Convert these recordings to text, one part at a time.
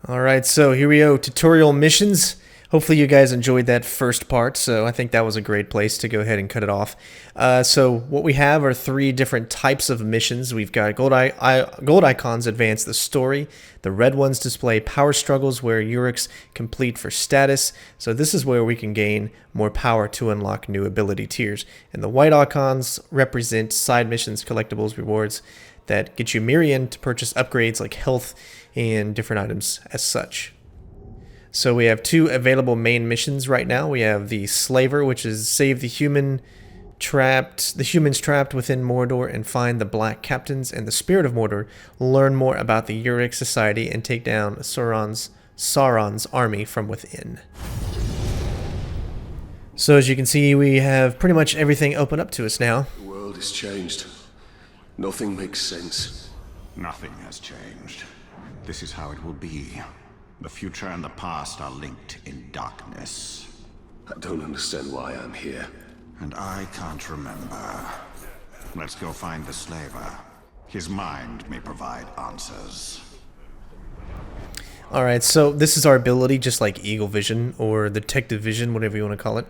Alright, so here we go, tutorial missions. Hopefully you guys enjoyed that first part, so I think that was a great place to go ahead and cut it off. So what we have are three different types of missions. We've got gold icons advance the story. The red ones display power struggles where Urics complete for status. So this is where we can gain more power to unlock new ability tiers. And the white icons represent side missions, collectibles, rewards that get you Miriam to purchase upgrades like health and different items as such. So we have two available main missions right now. We have the Slaver, which is save the humans trapped within Mordor and find the Black Captains, and the Spirit of Mordor, learn more about the Uric society and take down Sauron's army from within. So as you can see, we have pretty much everything open up to us now. The world has changed. Nothing makes sense. Nothing has changed. This is how it will be. The future and the past are linked in darkness. I don't understand why I'm here. And I can't remember. Let's go find the slaver. His mind may provide answers. Alright, so this is our ability, just like Eagle Vision or Detective Vision, whatever you want to call it.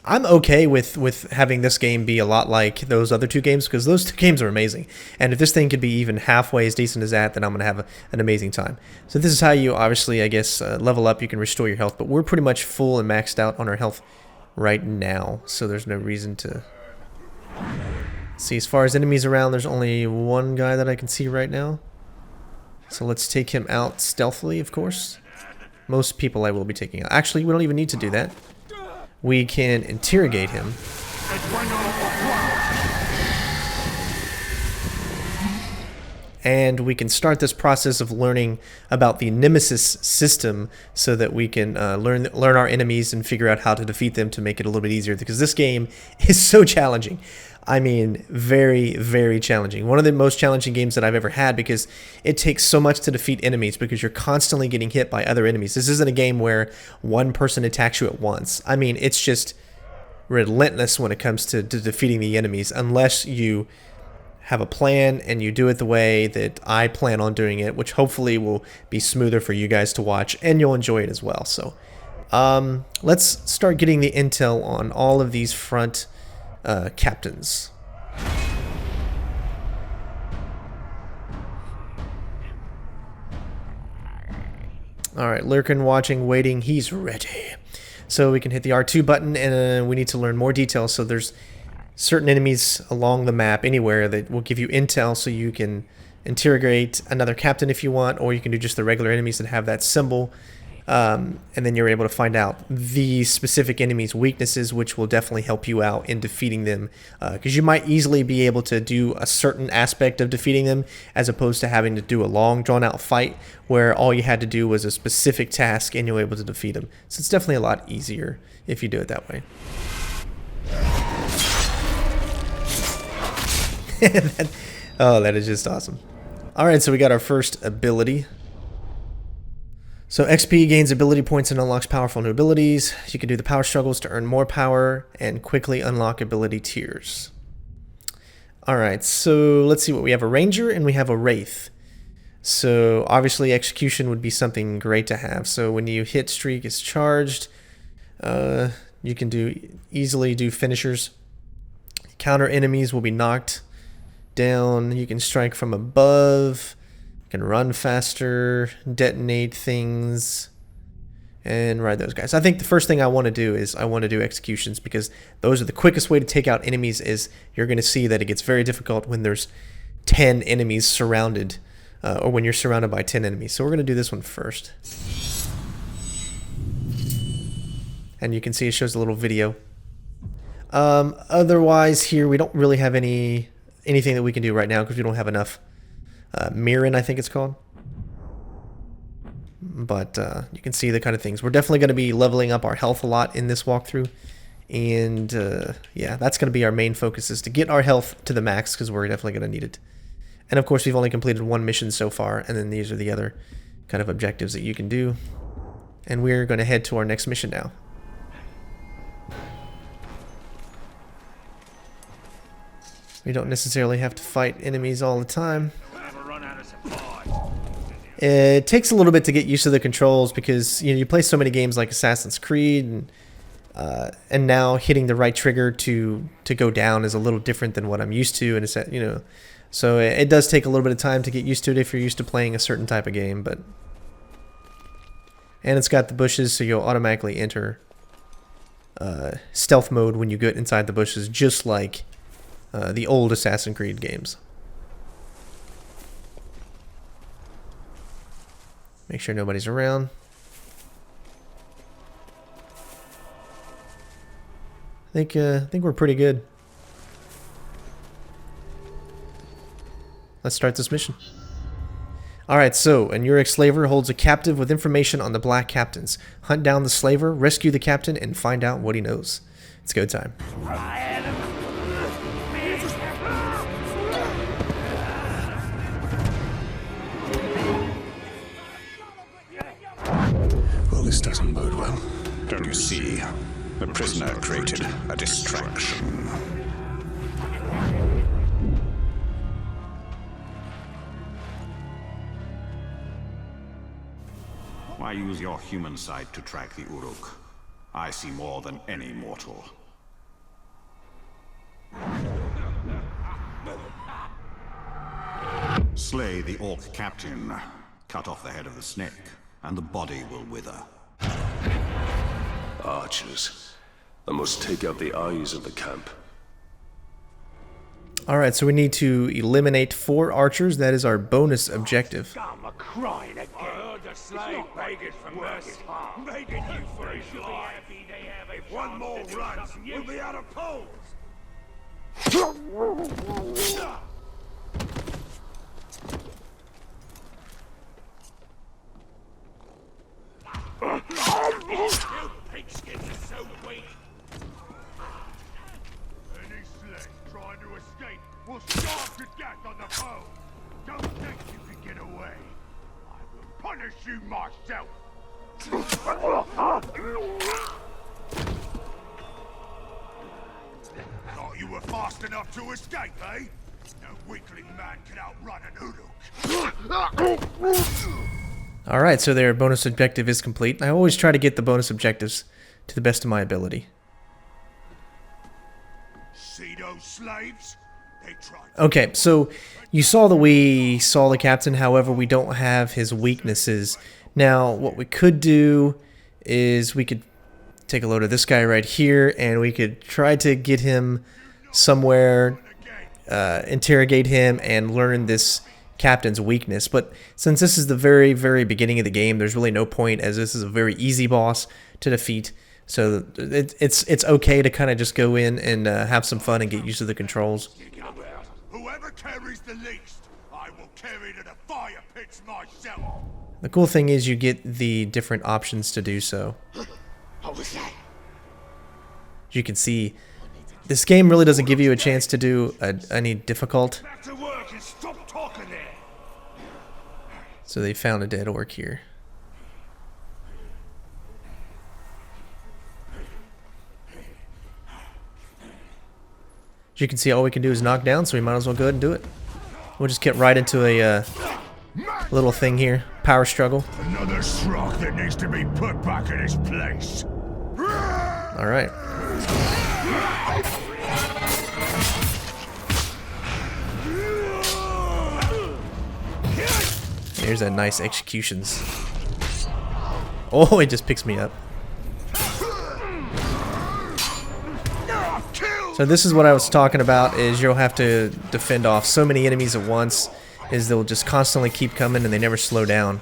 I'm okay with having this game be a lot like those other two games, because those two games are amazing. And if this thing could be even halfway as decent as that, then I'm going to have an amazing time. So this is how you, obviously, I guess, level up. You can restore your health, but we're pretty much full and maxed out on our health right now, so there's no reason to... See, as far as enemies around, there's only one guy that I can see right now. So let's take him out stealthily, of course. Most people I will be taking out. Actually, we don't even need to do that. We can interrogate him. And we can start this process of learning about the Nemesis system so that we can learn our enemies and figure out how to defeat them to make it a little bit easier, because this game is so challenging. I mean, very, very challenging. One of the most challenging games that I've ever had, because it takes so much to defeat enemies, because you're constantly getting hit by other enemies. This isn't a game where one person attacks you at once. I mean, it's just relentless when it comes to defeating the enemies, unless you have a plan and you do it the way that I plan on doing it, which hopefully will be smoother for you guys to watch, and you'll enjoy it as well. So let's start getting the intel on all of these front captains. Alright, lurking, watching, waiting, he's ready. So we can hit the R2 button, and we need to learn more details. So there's certain enemies along the map anywhere that will give you intel, so you can interrogate another captain if you want, or you can do just the regular enemies that have that symbol. And then you're able to find out the specific enemy's weaknesses, which will definitely help you out in defeating them. Because you might easily be able to do a certain aspect of defeating them, as opposed to having to do a long, drawn-out fight where all you had to do was a specific task and you're able to defeat them. So it's definitely a lot easier if you do it that way. That is just awesome. Alright, so we got our first ability. So XP gains ability points and unlocks powerful new abilities. You can do the power struggles to earn more power and quickly unlock ability tiers. Alright, so let's see what we have. A ranger and we have a wraith. So obviously execution would be something great to have. So when you hit streak is charged, you can easily do finishers. Counter enemies will be knocked down. You can strike from above. Can run faster, detonate things, and ride those guys. I think the first thing I want to do is I want to do executions, because those are the quickest way to take out enemies. Is you're going to see that it gets very difficult when there's 10 enemies surrounded, or when you're surrounded by 10 enemies. So we're going to do this one first. And you can see it shows a little video. Otherwise here we don't really have anything that we can do right now, because we don't have enough. Mirren, I think it's called. But you can see the kind of things. We're definitely going to be leveling up our health a lot in this walkthrough. And yeah, that's going to be our main focus, is to get our health to the max, because we're definitely going to need it. And of course, we've only completed one mission so far, and then these are the other kind of objectives that you can do. And we're going to head to our next mission now. We don't necessarily have to fight enemies all the time. It takes a little bit to get used to the controls because you play so many games like Assassin's Creed, and now hitting the right trigger to go down is a little different than what I'm used to, and so it does take a little bit of time to get used to it if you're used to playing a certain type of game. And it's got the bushes, so you'll automatically enter stealth mode when you get inside the bushes, just like the old Assassin's Creed games. Make sure nobody's around. I think we're pretty good. Let's start this mission. Alright, so an Uruk slaver holds a captive with information on the black captains. Hunt down the slaver, rescue the captain, and find out what he knows. It's go time. Well, this doesn't bode well. Don't you see? The prisoner created a distraction. Why use your human sight to track the Uruk? I see more than any mortal. Slay the Orc captain. Cut off the head of the snake, and the body will wither. Archers. I must take out the eyes of the camp. Alright, so we need to eliminate 4 archers. That is our bonus objective. I'm a crying again. I heard the slave begging for mercy. Begging you for his life. If one more runs, we'll be out of poles. Pigskins are so weak. Any slave trying to escape will starve to death on the pole. Don't think you can get away. I will punish you myself. Thought you were fast enough to escape, eh? No weakling man can outrun an Uruk. Alright, so their bonus objective is complete. I always try to get the bonus objectives to the best of my ability. See those slaves? They tried. Okay, so you saw that we saw the captain, however we don't have his weaknesses. Now, what we could do is we could take a load of this guy right here, and we could try to get him somewhere, interrogate him, and learn this captain's weakness. But since this is the very, very beginning of the game, there's really no point, as this is a very easy boss to defeat. So it's okay to kind of just go in and have some fun and get used to the controls. Whoever carries the least, I will carry to the fire pits myself. The cool thing is you get the different options to do so. What was that? As you can see, this game really doesn't give you a chance to do any difficult. Back to work and stop talking there. So they found a dead orc here. As you can see, all we can do is knock down, so we might as well go ahead and do it. We'll just get right into a little thing here. Power struggle. Another shrug that needs to be put back in its place. Alright. Here's that nice executions. Oh, it just picks me up. So this is what I was talking about, is you'll have to defend off so many enemies at once, is they'll just constantly keep coming and they never slow down.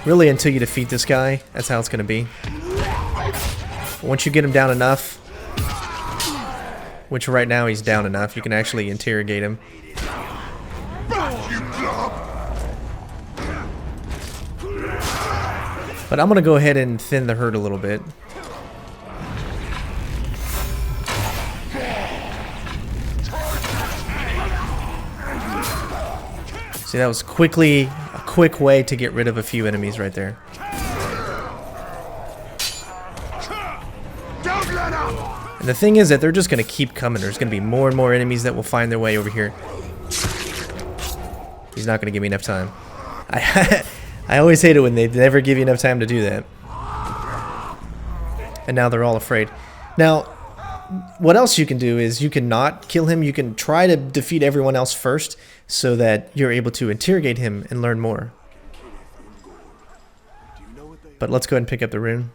Really, until you defeat this guy, that's how it's going to be. Once you get him down enough, which right now he's down enough, you can actually interrogate him. But I'm going to go ahead and thin the herd a little bit. See, that was a quick way to get rid of a few enemies right there. And the thing is that they're just going to keep coming. There's going to be more and more enemies that will find their way over here. He's not going to give me enough time. I always hate it when they never give you enough time to do that. And now they're all afraid. Now, what else you can do is you can not kill him. You can try to defeat everyone else first so that you're able to interrogate him and learn more. But let's go ahead and pick up the rune.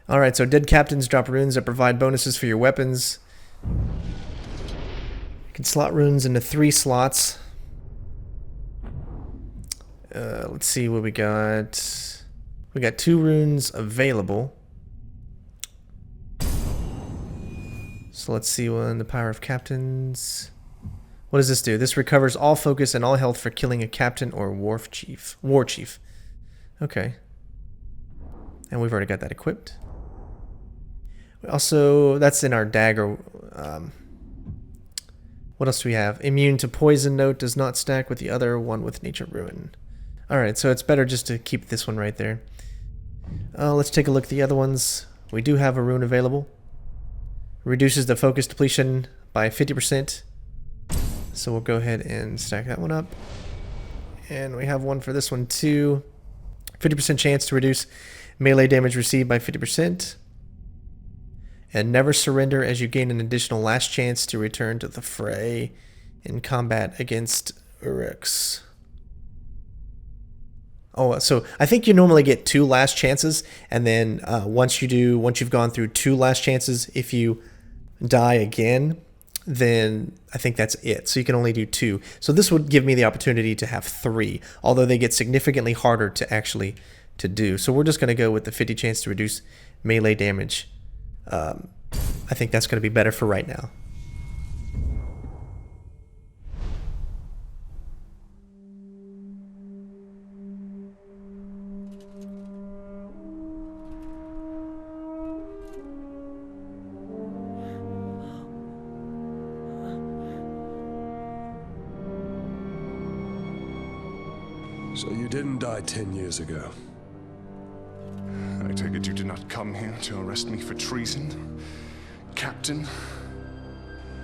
Alright, so dead captains drop runes that provide bonuses for your weapons. You can slot runes into 3 slots. Let's see what we got. We got 2 runes available. So let's see one. The power of captains. What does this do? This recovers all focus and all health for killing a captain or war chief. Okay. And we've already got that equipped. Also, that's in our dagger. What else do we have? Immune to poison note does not stack with the other one with nature ruin. Alright, so it's better just to keep this one right there. Let's take a look at the other ones. We do have a rune available. Reduces the focus depletion by 50%. So we'll go ahead and stack that one up. And we have one for this one too. 50% chance to reduce melee damage received by 50%. And never surrender as you gain an additional last chance to return to the fray in combat against Uruks. Oh, so I think you normally get 2 last chances, and then once you've gone through 2 last chances, if you die again, then I think that's it. So you can only do 2. So this would give me the opportunity to have 3, although they get significantly harder to actually to do. So we're just going to go with the 50 chance to reduce melee damage. I think that's going to be better for right now. So you didn't die 10 years ago. I take it you did not come here to arrest me for treason, Captain?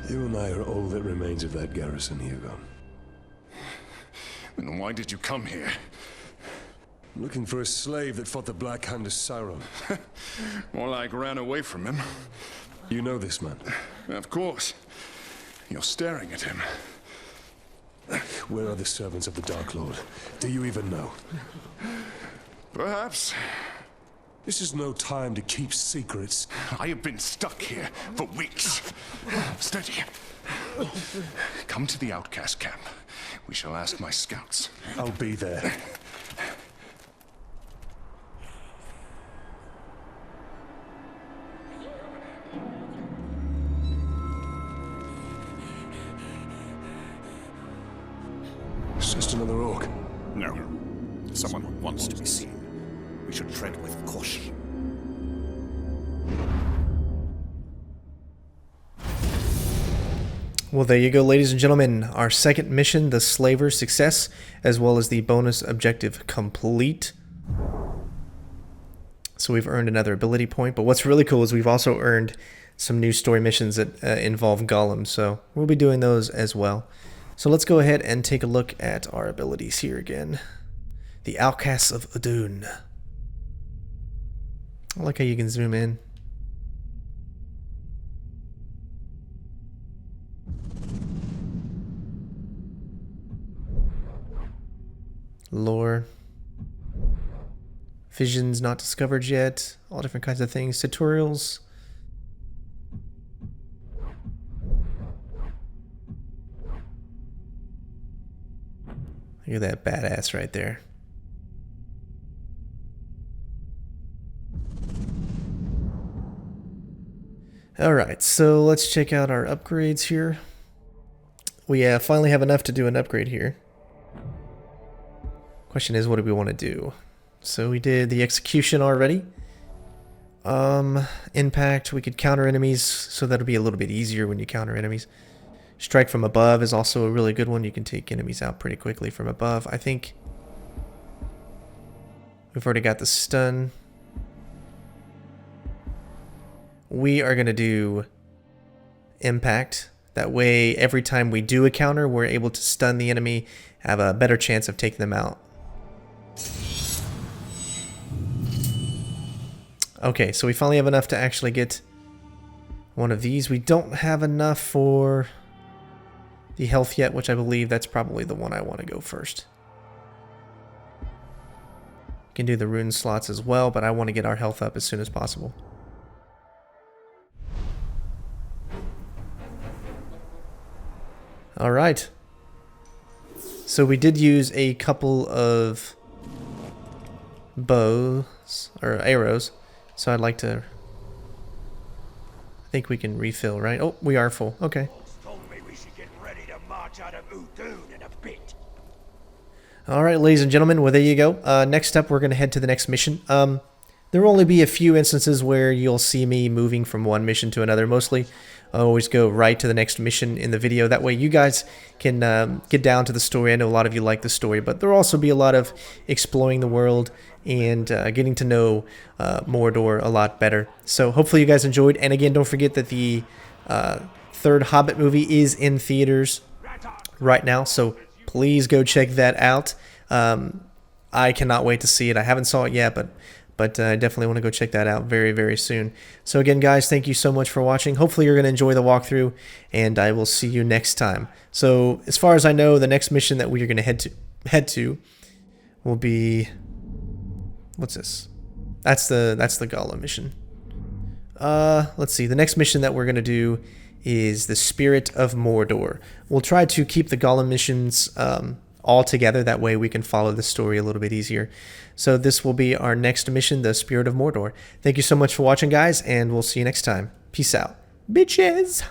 You and I are all that remains of that garrison, Hugo. Then why did you come here? I'm looking for a slave that fought the Black Hand of Sauron. More like ran away from him. You know this man? Of course. You're staring at him. Where are the servants of the Dark Lord? Do you even know? Perhaps. This is no time to keep secrets. I have been stuck here for weeks. Steady. Come to the outcast camp. We shall ask my scouts. I'll be there. It's just another orc. No. Someone wants to be seen. We should tread with caution. Well, there you go, ladies and gentlemen. Our second mission, the Slaver's Success, as well as the bonus objective complete. So we've earned another ability point. But what's really cool is we've also earned some new story missions that involve Gollum. So we'll be doing those as well. So let's go ahead and take a look at our abilities here again. The Outcasts of Udun. I like how you can zoom in. Lore. Visions not discovered yet. All different kinds of things. Tutorials. Look at that badass right there. Alright, so let's check out our upgrades here. We finally have enough to do an upgrade here. Question is, what do we want to do? So we did the execution already. Impact, we could counter enemies, so that'll be a little bit easier when you counter enemies. Strike from above is also a really good one. You can take enemies out pretty quickly from above. I think we've already got the stun. We are going to do impact That way, every time we do a counter, we're able to stun the enemy, have a better chance of taking them out. Okay, so we finally have enough to actually get one of these. We don't have enough for the health yet, which I believe that's probably the one I want to go first. Can do the rune slots as well, but I want to get our health up as soon as possible. All right. So we did use a couple of bows or arrows. So I'd like to... I think we can refill, right? Oh, we are full. Okay. Alright, ladies and gentlemen, well, there you go. Next up, we're going to head to the next mission. There will only be a few instances where you'll see me moving from one mission to another. Mostly, I always go right to the next mission in the video. That way you guys can get down to the story. I know a lot of you like the story, but there will also be a lot of exploring the world and getting to know Mordor a lot better. So hopefully you guys enjoyed. And again, don't forget that the third Hobbit movie is in theaters right now. So please go check that out. I cannot wait to see it. I haven't saw it yet, but I definitely want to go check that out very, very soon. So again, guys, thank you so much for watching. Hopefully you're going to enjoy the walkthrough, and I will see you next time. So as far as I know, the next mission that we are going to head to will be... What's this? That's the Gollum mission. Let's see. The next mission that we're going to do is the Spirit of Mordor. We'll try to keep the Gollum missions all together. That way we can follow the story a little bit easier. So this will be our next mission, the Spirit of Mordor. Thank you so much for watching, guys, and we'll see you next time. Peace out. Bitches!